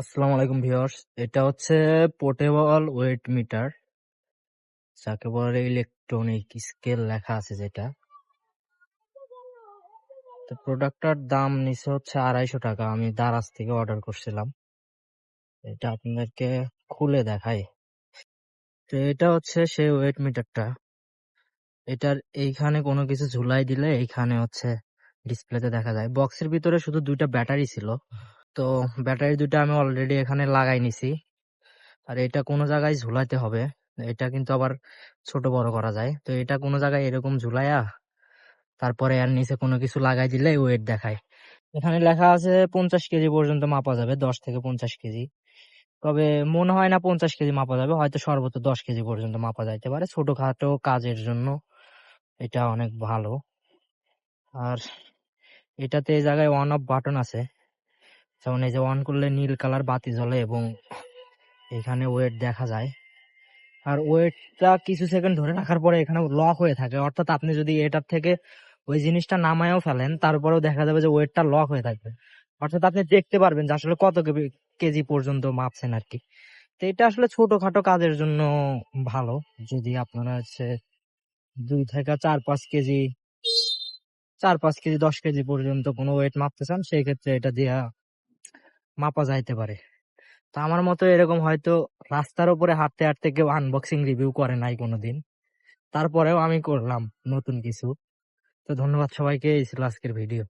আসসালামু আলাইকুম ভিউয়ার্স। এটা হচ্ছে পোর্টেবল ওয়েট মিটার, যাকে বলে ইলেকট্রনিক স্কেল লেখা আছে যেটা। তো প্রোডাক্টটার দাম নিচে হচ্ছে 250 টাকা। আমি দারাজ থেকে অর্ডার করছিলাম। এটা আপনাদেরকে খুলে দেখাই। তো এটা হচ্ছে সেই ওয়েট মিটারটা। এটার এইখানে কোনো কিছু ঝুলাই দিলে এইখানে হচ্ছে ডিসপ্লেতে দেখা যায়। বক্সের ভিতরে শুধু 2টা ব্যাটারি ছিল। তো ব্যাটারি 2টা আমি অলরেডি এখানে লাগাই নিছি। আর এটা কোনো জায়গায় ঝুলাইতে হবে। এটা কিন্তু আবার ছোট বড় করা যায়। তো এটা কোনো জায়গায় এরকম ঝুলাইয়া তারপরে এর নিচে কোনো কিছু লাগাই দিলে ওয়েট দেখায়। এখানে লেখা আছে 50 কেজি পর্যন্ত মাপা যাবে, 10 থেকে 50 কেজি। তবে মনে হয় না 50 কেজি মাপা যাবে, হয়তো সর্বোচ্চ 10 কেজি পর্যন্ত মাপা যাইতে পারে। ছোটখাটো কাজের জন্য এটা অনেক ভালো। আর এটাতে এই জায়গায় অন অফ বাটন আছে, যেমন এই যে অন করলে নীল কালার বাতি জ্বলে এবং এখানে ওয়েট দেখা যায়। আর ওয়েটটা কিছু সেকেন্ড ধরে রাখার পরে এখানে লক হয়ে থাকে, অর্থাৎ আপনি যদি এটার থেকে ওই জিনিসটা নামায়ও ফেলেন তারপরেও দেখা যাবে যে ওয়েটটা লক হয়ে থাকবে। অর্থাৎ আপনি দেখতে পারবেন যে আসলে কত কেজি পর্যন্ত মাপছেন আর কি। তো এটা আসলে ছোটখাটো কাজের জন্য ভালো। যদি আপনারা হচ্ছে 2 থেকে 4-5 কেজি, 4-5 কেজি 10 কেজি পর্যন্ত কোনো ওয়েট মাপতে চান, সেই ক্ষেত্রে এটা দিয়ে মাপা যাইতে পারে। তো আমার মতো এরকম হয়তো রাস্তার উপরে হাঁটতে হাঁটতে কেউ আনবক্সিং রিভিউ করে নাই কোনোদিন, তারপরেও আমি করলাম নতুন কিছু। তো ধন্যবাদ সবাইকে। এই ছিল আজকের ভিডিও।